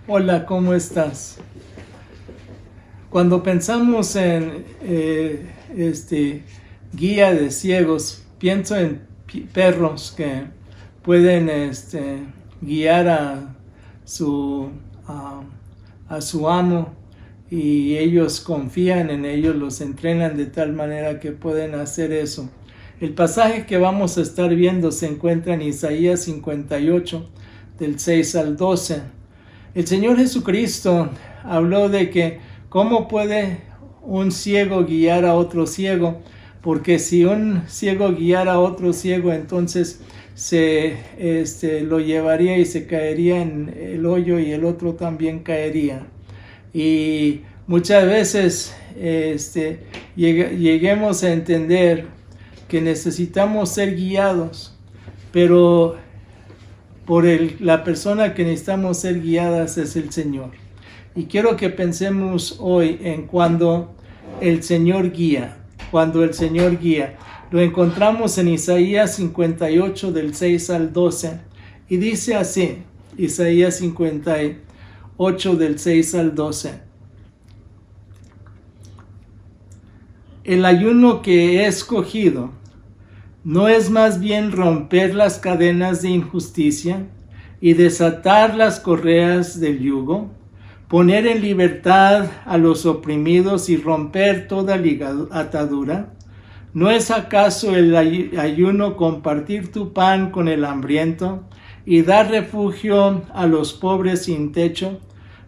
Hola, ¿cómo estás? Cuando pensamos en guía de ciegos, pienso en perros que pueden guiar su, a, a su amo y ellos confían en ellos, los entrenan de tal manera que pueden hacer eso. El pasaje que vamos a estar viendo se encuentra en Isaías 58, del 6 al 12. El Señor Jesucristo habló de que cómo puede un ciego guiar a otro ciego, porque si un ciego guiara a otro ciego, entonces lo llevaría y se caería en el hoyo y el otro también caería. Y muchas veces lleguemos a entender que necesitamos ser guiados, pero la persona que necesitamos ser guiadas es el Señor. Y quiero que pensemos hoy en cuando el Señor guía. Cuando el Señor guía. Lo encontramos en Isaías 58 del 6 al 12. Y dice así, Isaías 58 del 6 al 12. El ayuno que he escogido ¿no es más bien romper las cadenas de injusticia y desatar las correas del yugo? ¿Poner en libertad a los oprimidos y romper toda atadura? ¿No es acaso el ayuno compartir tu pan con el hambriento y dar refugio a los pobres sin techo?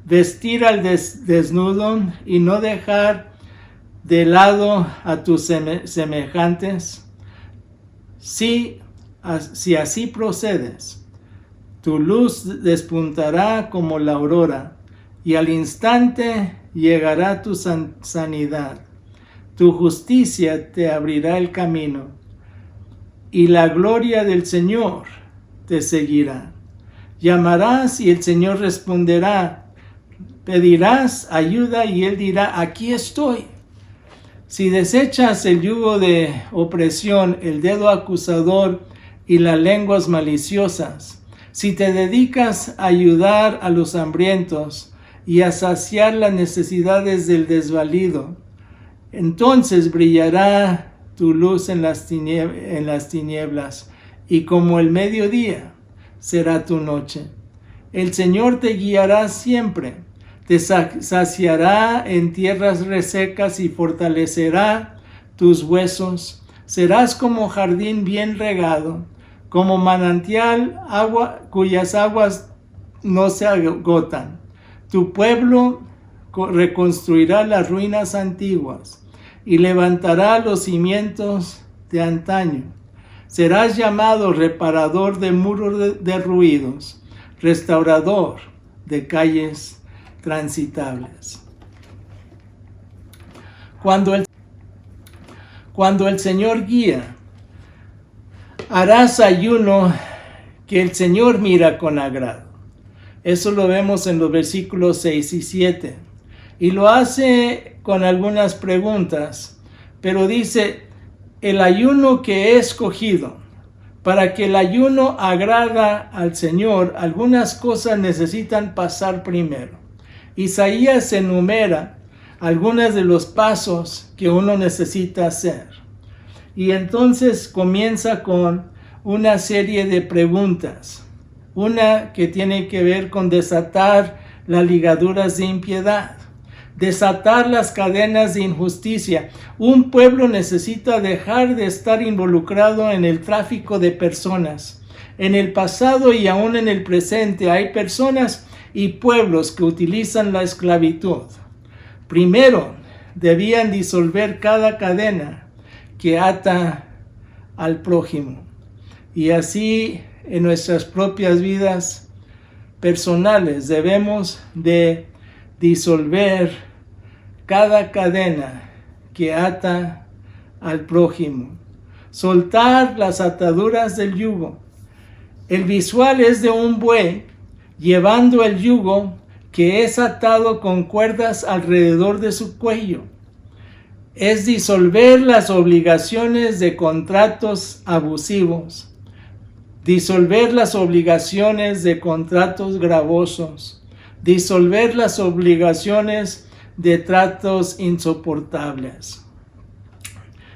¿Vestir al desnudo y no dejar de lado a tus semejantes? Si así procedes, tu luz despuntará como la aurora, y al instante llegará tu sanidad. Tu justicia te abrirá el camino, y la gloria del Señor te seguirá. Llamarás y el Señor responderá. Pedirás ayuda y Él dirá, aquí estoy. Si desechas el yugo de opresión, el dedo acusador y las lenguas maliciosas, si te dedicas a ayudar a los hambrientos y a saciar las necesidades del desvalido, entonces brillará tu luz en las tinieblas y como el mediodía será tu noche. El Señor te guiará siempre. Te saciará en tierras resecas y fortalecerá tus huesos. Serás como jardín bien regado, como manantial cuyas aguas no se agotan. Tu pueblo reconstruirá las ruinas antiguas y levantará los cimientos de antaño. Serás llamado reparador de muros derruidos, restaurador de calles transitables. Cuando el Señor guía, harás ayuno que el Señor mira con agrado. Eso lo vemos en los versículos 6 y 7. Y lo hace con algunas preguntas, pero dice, el ayuno que he escogido. Para que el ayuno agrada al Señor, algunas cosas necesitan pasar primero. Isaías enumera algunos de los pasos que uno necesita hacer. Y entonces comienza con una serie de preguntas. Una que tiene que ver con desatar las ligaduras de impiedad, desatar las cadenas de injusticia. Un pueblo necesita dejar de estar involucrado en el tráfico de personas. En el pasado y aún en el presente hay personas y pueblos que utilizan la esclavitud. Primero, debían disolver cada cadena que ata al prójimo. Y así en nuestras propias vidas personales debemos de disolver cada cadena que ata al prójimo. Soltar las ataduras del yugo. El visual es de un buey llevando el yugo que es atado con cuerdas alrededor de su cuello. Es disolver las obligaciones de contratos abusivos, disolver las obligaciones de contratos gravosos, disolver las obligaciones de tratos insoportables,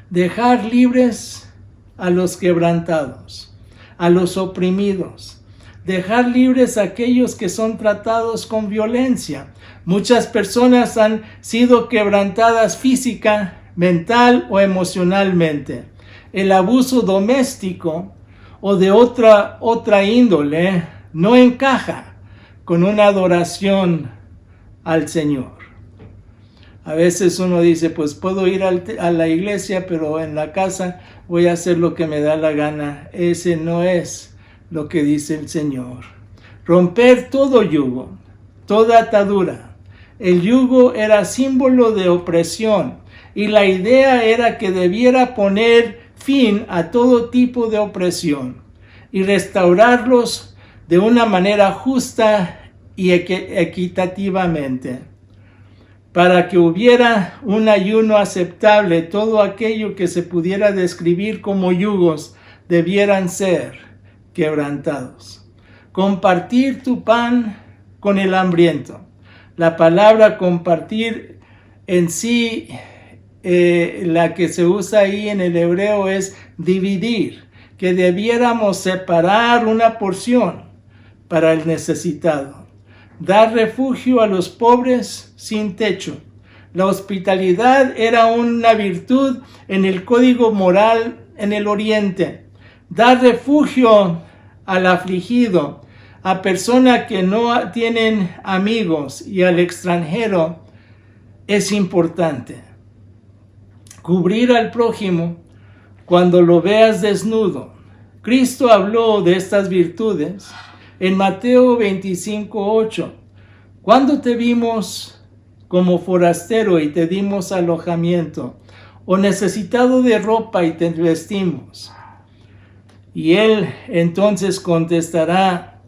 dejar libres a los quebrantados, a los oprimidos, dejar libres a aquellos que son tratados con violencia. Muchas personas han sido quebrantadas física, mental o emocionalmente. El abuso doméstico o de otra índole no encaja con una adoración al Señor. A veces uno dice, pues puedo ir a la iglesia, pero en la casa voy a hacer lo que me da la gana. Ese no es lo que dice el Señor. Romper todo yugo, toda atadura. El yugo era símbolo de opresión y la idea era que debiera poner fin a todo tipo de opresión y restaurarlos de una manera justa y equitativamente. Para que hubiera un ayuno aceptable, todo aquello que se pudiera describir como yugos debieran ser quebrantados. Compartir tu pan con el hambriento. La palabra compartir en sí, la que se usa ahí en el hebreo es dividir, que debiéramos separar una porción para el necesitado. Dar refugio a los pobres sin techo. La hospitalidad era una virtud en el código moral en el Oriente. Dar refugio al afligido, a personas que no tienen amigos y al extranjero es importante. Cubrir al prójimo cuando lo veas desnudo. Cristo habló de estas virtudes en Mateo 25:8. Cuando te vimos como forastero y te dimos alojamiento, o necesitado de ropa y te vestimos. Y él entonces contestará,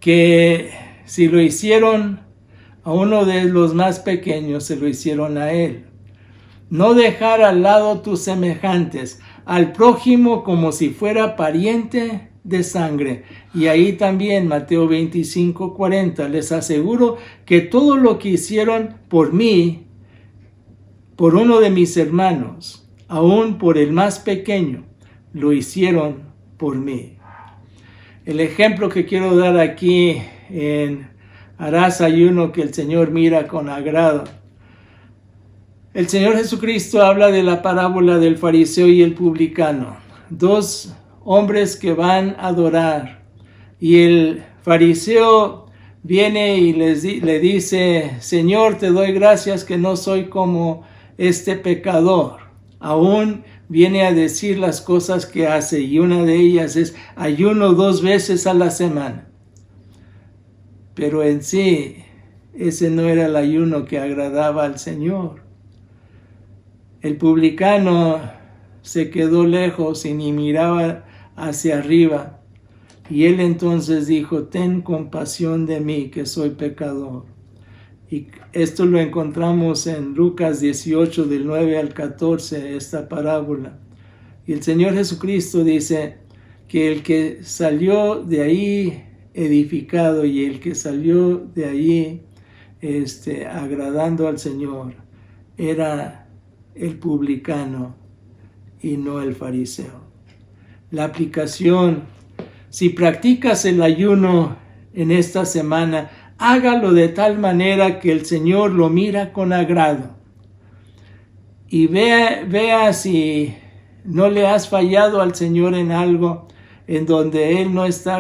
que si lo hicieron a uno de los más pequeños, se lo hicieron a él. No dejar al lado tus semejantes, al prójimo como si fuera pariente de sangre. Y ahí también Mateo 25:40, les aseguro que todo lo que hicieron por mí, por uno de mis hermanos, aún por el más pequeño, lo hicieron por mí. El ejemplo que quiero dar aquí en harás ayuno que el Señor mira con agrado. El Señor Jesucristo habla de la parábola del fariseo y el publicano. Dos hombres que van a adorar. Y el fariseo viene y le dice, Señor, te doy gracias que no soy como este pecador. Aún viene a decir las cosas que hace y una de ellas es ayuno 2 veces a la semana. Pero en sí, ese no era el ayuno que agradaba al Señor. El publicano se quedó lejos y ni miraba hacia arriba. Y él entonces dijo, ten compasión de mí, que soy pecador. Y esto lo encontramos en Lucas 18, del 9 al 14, esta parábola. Y el Señor Jesucristo dice que el que salió de ahí edificado y el que salió de ahí agradando al Señor era el publicano y no el fariseo. La aplicación: si practicas el ayuno en esta semana, hágalo de tal manera que el Señor lo mira con agrado. Y vea si no le has fallado al Señor en algo en donde Él no está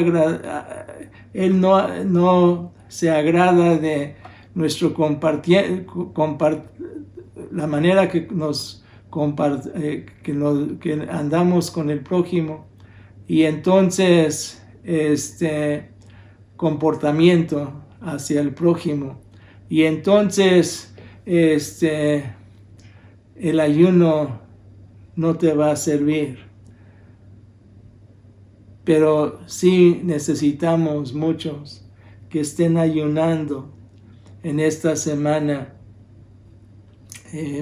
Él no se agrada de nuestro compartir, la manera que nos que andamos con el prójimo, y entonces comportamiento hacia el prójimo, y entonces el ayuno no te va a servir. Pero sí necesitamos muchos que estén ayunando en esta semana.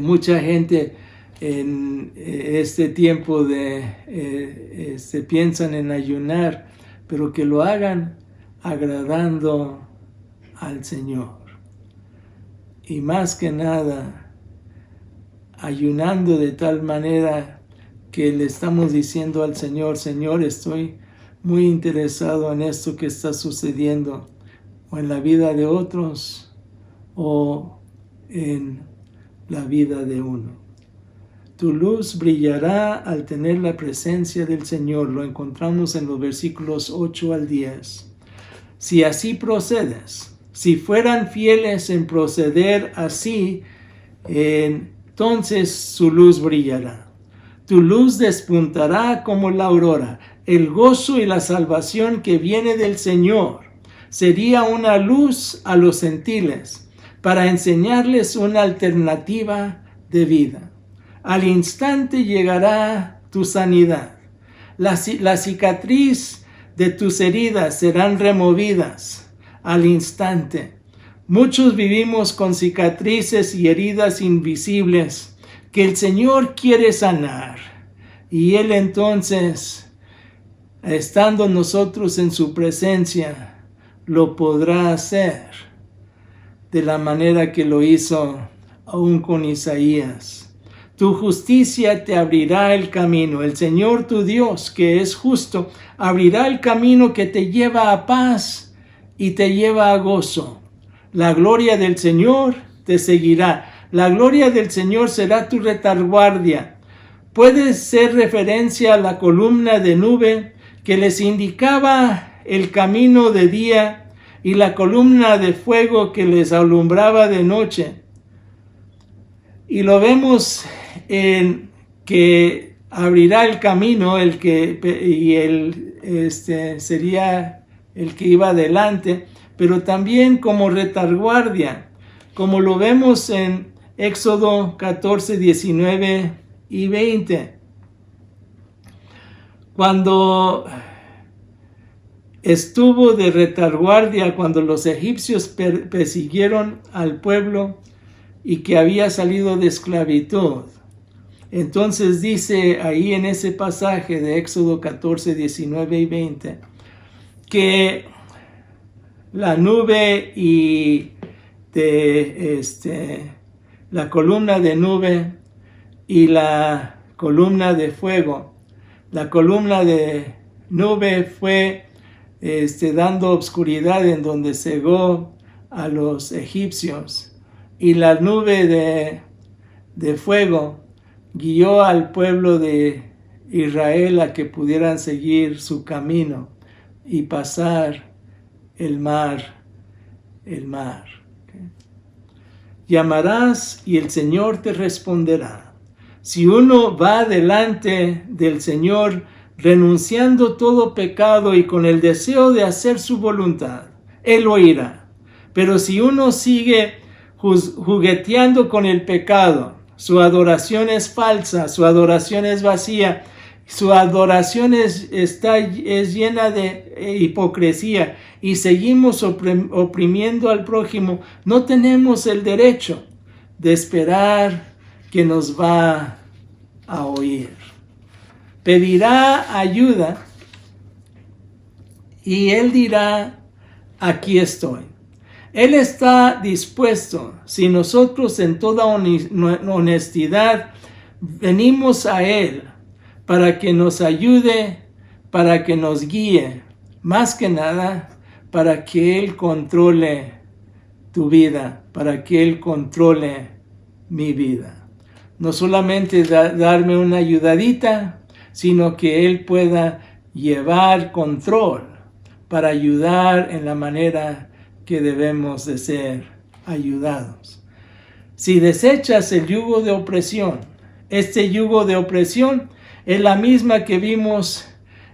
Mucha gente en este tiempo piensan en ayunar, pero que lo hagan agradando al Señor. Y más que nada, ayunando de tal manera que le estamos diciendo al Señor, Señor, estoy muy interesado en esto que está sucediendo, o en la vida de otros, o en la vida de uno. Tu luz brillará al tener la presencia del Señor. Lo encontramos en los versículos 8 al 10. Si así procedes, si fueran fieles en proceder así, entonces su luz brillará. Tu luz despuntará como la aurora. El gozo y la salvación que viene del Señor sería una luz a los gentiles para enseñarles una alternativa de vida. Al instante llegará tu sanidad. La cicatriz de tus heridas serán removidas al instante. Muchos vivimos con cicatrices y heridas invisibles que el Señor quiere sanar. Y Él entonces, estando nosotros en su presencia, lo podrá hacer de la manera que lo hizo aún con Isaías. Tu justicia te abrirá el camino. El Señor tu Dios, que es justo, abrirá el camino que te lleva a paz y te lleva a gozo. La gloria del Señor te seguirá. La gloria del Señor será tu retaguardia. Puede ser referencia a la columna de nube que les indicaba el camino de día y la columna de fuego que les alumbraba de noche. Y lo vemos en que abrirá el camino, sería el que iba adelante, pero también como retaguardia, como lo vemos en Éxodo 14, 19 y 20. Cuando estuvo de retaguardia, cuando los egipcios persiguieron al pueblo y que había salido de esclavitud. Entonces dice ahí en ese pasaje de Éxodo 14, 19 y 20, que la nube y la columna de nube y la columna de fuego. La columna de nube fue dando obscuridad en donde cegó a los egipcios, y la nube de fuego guió al pueblo de Israel a que pudieran seguir su camino y pasar el mar. ¿Okay? Llamarás y el Señor te responderá. Si uno va delante del Señor renunciando todo pecado y con el deseo de hacer su voluntad, Él oirá. Pero si uno sigue jugueteando con el pecado, su adoración es falsa, su adoración es vacía, su adoración es llena de hipocresía y seguimos oprimiendo al prójimo, no tenemos el derecho de esperar que nos va a oír. Pedirá ayuda y Él dirá, aquí estoy. Él está dispuesto, si nosotros en toda honestidad venimos a Él para que nos ayude, para que nos guíe, más que nada para que Él controle tu vida, para que Él controle mi vida. No solamente darme una ayudadita, sino que Él pueda llevar control para ayudar en la manera que debemos de ser ayudados. Si desechas el yugo de opresión, este yugo de opresión es la misma que vimos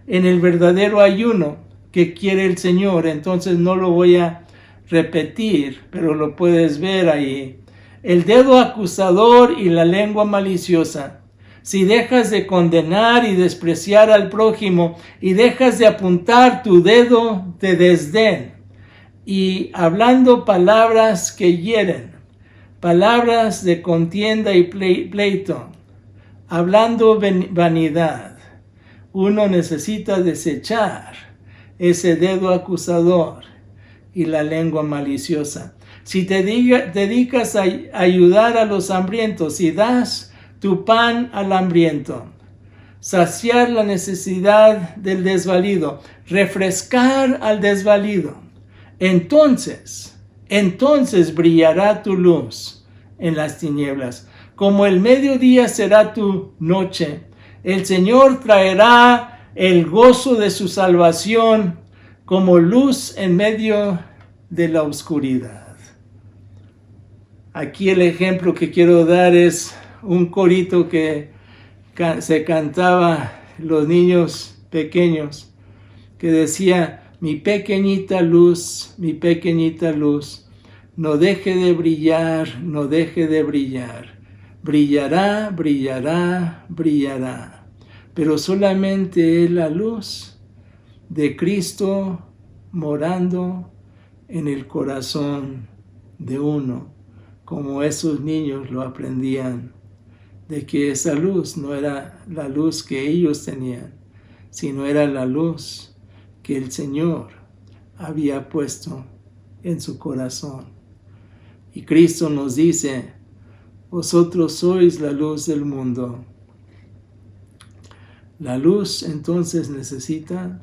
en el verdadero ayuno que quiere el Señor, entonces no lo voy a repetir, pero lo puedes ver ahí. El dedo acusador y la lengua maliciosa. Si dejas de condenar y despreciar al prójimo y dejas de apuntar tu dedo de desdén y hablando palabras que hieren, palabras de contienda y pleito, hablando vanidad, uno necesita desechar ese dedo acusador y la lengua maliciosa. Si te dedicas a ayudar a los hambrientos y das tu pan al hambriento, saciar la necesidad del desvalido, refrescar al desvalido, entonces brillará tu luz en las tinieblas. Como el mediodía será tu noche, el Señor traerá el gozo de su salvación como luz en medio de la oscuridad. Aquí el ejemplo que quiero dar es un corito que se cantaba los niños pequeños, que decía: mi pequeñita luz, no deje de brillar, no deje de brillar. Brillará, brillará, brillará. Pero solamente es la luz de Cristo morando en el corazón de uno, como esos niños lo aprendían, de que esa luz no era la luz que ellos tenían, sino era la luz que el Señor había puesto en su corazón. Y Cristo nos dice: vosotros sois la luz del mundo. La luz entonces necesita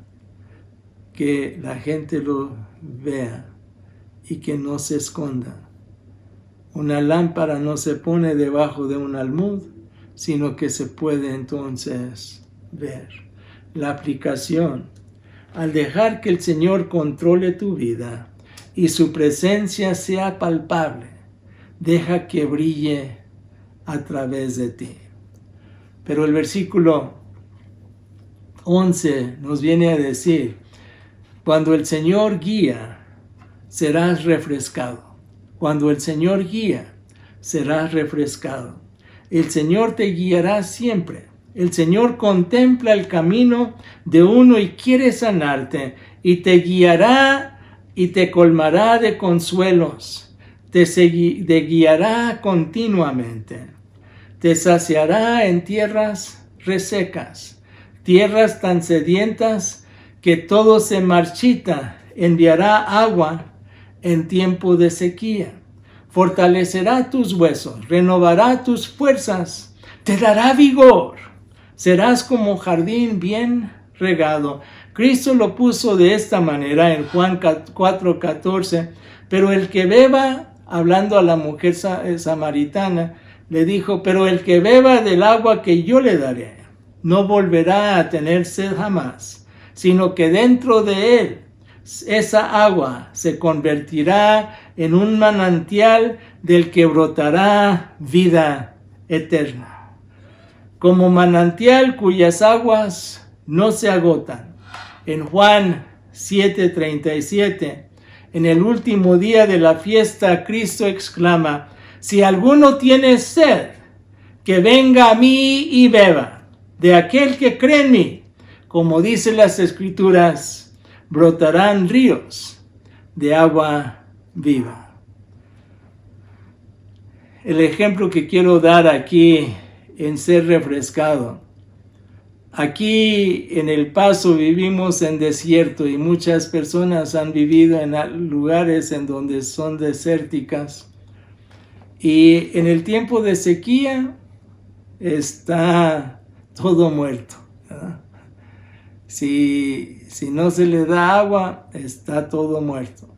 que la gente lo vea y que no se esconda. Una lámpara no se pone debajo de un almud, sino que se puede entonces ver. La aplicación: al dejar que el Señor controle tu vida y su presencia sea palpable, deja que brille a través de ti. Pero el versículo 11 nos viene a decir: cuando el Señor guía, serás refrescado. Cuando el Señor guía, serás refrescado. El Señor te guiará siempre. El Señor contempla el camino de uno y quiere sanarte, y te guiará y te colmará de consuelos. Te guiará continuamente. Te saciará en tierras resecas, tierras tan sedientas que todo se marchita. Enviará agua en tiempo de sequía. Fortalecerá tus huesos, renovará tus fuerzas, te dará vigor. Serás como jardín bien regado. Cristo lo puso de esta manera en Juan 4:14, pero el que beba, hablando a la mujer samaritana, le dijo: pero el que beba del agua que yo le daré, no volverá a tener sed jamás, sino que dentro de él esa agua se convertirá en un manantial del que brotará vida eterna. Como manantial cuyas aguas no se agotan. En Juan 7:37, en el último día de la fiesta, Cristo exclama: si alguno tiene sed, que venga a mí y beba. De aquel que cree en mí, como dicen las Escrituras, brotarán ríos de agua viva. El ejemplo que quiero dar aquí en ser refrescado. Aquí en El Paso vivimos en desierto y muchas personas han vivido en lugares en donde son desérticas. Y en el tiempo de sequía está todo muerto, ¿verdad? Si no se le da agua, está todo muerto.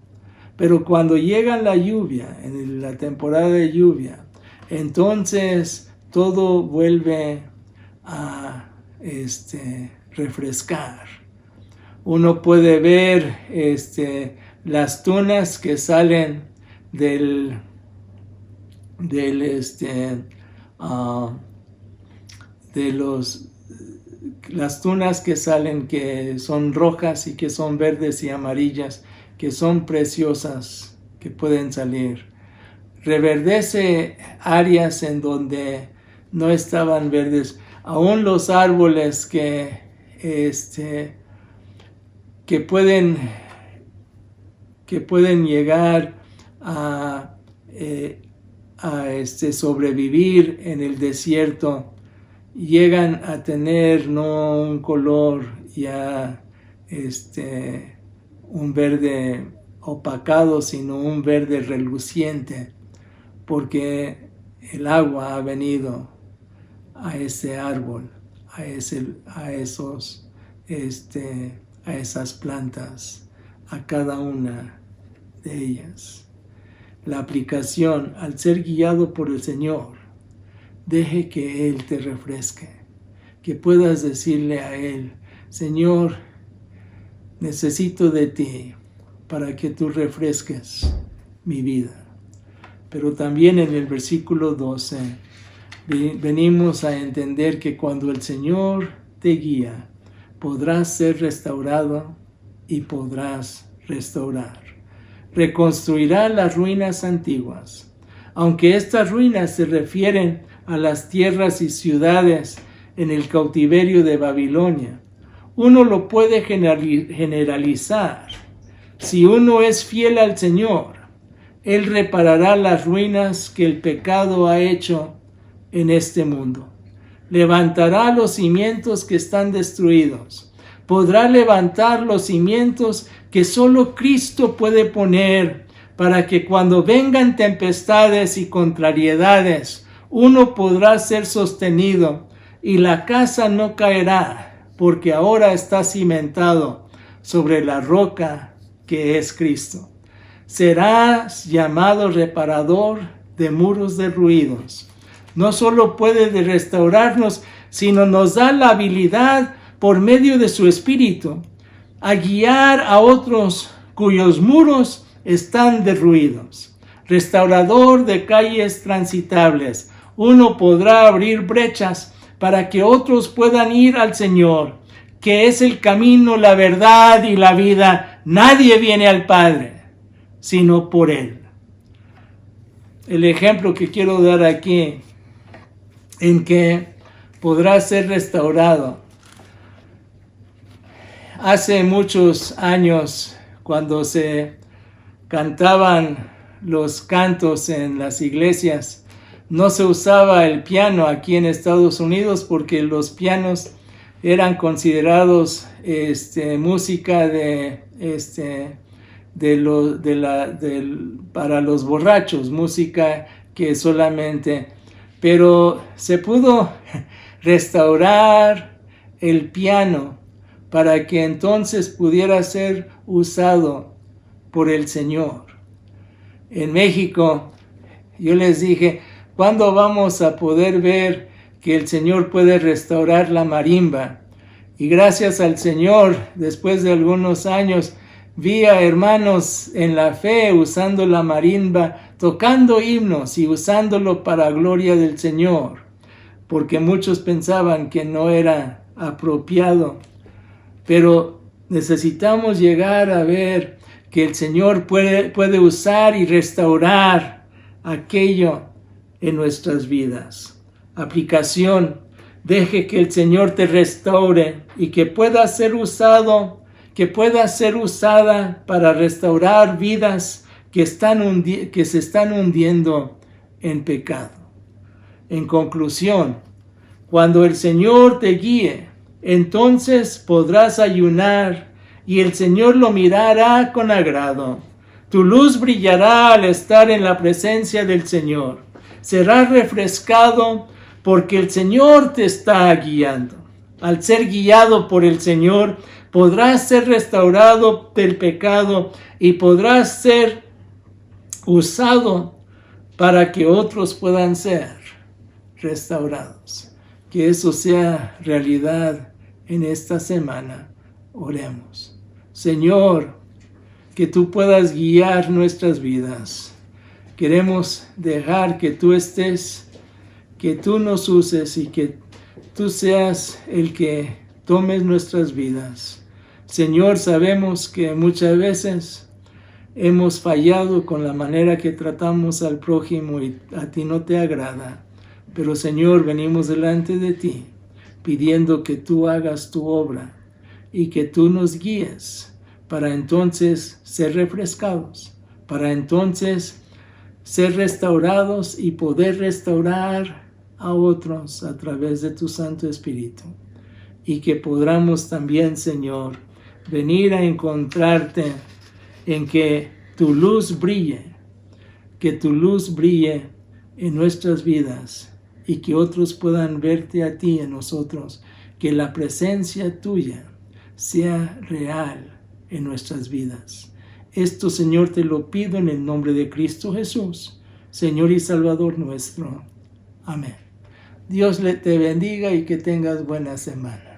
Pero cuando llega la lluvia, en la temporada de lluvia, entonces todo vuelve a refrescar. Uno puede ver las tunas que salen las tunas que salen, que son rojas y que son verdes y amarillas, que son preciosas, que pueden salir. Reverdece áreas en donde no estaban verdes. Aún los árboles que pueden llegar a sobrevivir en el desierto, llegan a tener no un color ya un verde opacado, sino un verde reluciente, porque el agua ha venido a ese árbol, a esas plantas, a cada una de ellas. La aplicación, al ser guiado por el Señor, deje que Él te refresque, que puedas decirle a Él: Señor, necesito de ti para que tú refresques mi vida. Pero también en el versículo 12 venimos a entender que cuando el Señor te guía, podrás ser restaurado y podrás restaurar. Reconstruirá las ruinas antiguas. Aunque estas ruinas se refieren a las tierras y ciudades en el cautiverio de Babilonia, uno lo puede generalizar. Si uno es fiel al Señor, Él reparará las ruinas que el pecado ha hecho en este mundo. Levantará los cimientos que están destruidos. Podrá levantar los cimientos que solo Cristo puede poner, para que cuando vengan tempestades y contrariedades, uno podrá ser sostenido y la casa no caerá, porque ahora está cimentado sobre la roca que es Cristo. Serás llamado reparador de muros derruidos. No solo puede restaurarnos, sino nos da la habilidad, por medio de su Espíritu, a guiar a otros cuyos muros están derruidos. Restaurador de calles transitables. Uno podrá abrir brechas para que otros puedan ir al Señor, que es el camino, la verdad y la vida. Nadie viene al Padre sino por Él. El ejemplo que quiero dar aquí, en que podrá ser restaurado. Hace muchos años, cuando se cantaban los cantos en las iglesias, no se usaba el piano aquí en Estados Unidos, porque los pianos eran considerados música para los borrachos, música que solamente... Pero se pudo restaurar el piano para que entonces pudiera ser usado por el Señor. En México, yo les dije, ¿cuándo vamos a poder ver que el Señor puede restaurar la marimba? Y gracias al Señor, después de algunos años, vi a hermanos en la fe usando la marimba, tocando himnos y usándolo para gloria del Señor, porque muchos pensaban que no era apropiado. Pero necesitamos llegar a ver que el Señor puede usar y restaurar aquello en nuestras vidas. Aplicación: deje que el Señor te restaure y que pueda ser usado, que pueda ser usada para restaurar vidas que se están hundiendo en pecado. En conclusión, cuando el Señor te guíe, entonces podrás ayunar y el Señor lo mirará con agrado. Tu luz brillará al estar en la presencia del Señor. Serás refrescado porque el Señor te está guiando. Al ser guiado por el Señor, podrás ser restaurado del pecado y podrás ser usado para que otros puedan ser restaurados. Que eso sea realidad en esta semana. Oremos. Señor, que tú puedas guiar nuestras vidas. Queremos dejar que tú estés, que tú nos uses y que tú seas el que tomes nuestras vidas. Señor, sabemos que muchas veces hemos fallado con la manera que tratamos al prójimo y a ti no te agrada. Pero Señor, venimos delante de ti pidiendo que tú hagas tu obra y que tú nos guíes para entonces ser refrescados, para entonces ser restaurados y poder restaurar a otros a través de tu Santo Espíritu. Y que podamos también, Señor, venir a encontrarte, en que tu luz brille en nuestras vidas y que otros puedan verte a ti en nosotros, que la presencia tuya sea real en nuestras vidas. Esto, Señor, te lo pido en el nombre de Cristo Jesús, Señor y Salvador nuestro. Amén. Dios te bendiga y que tengas buena semana.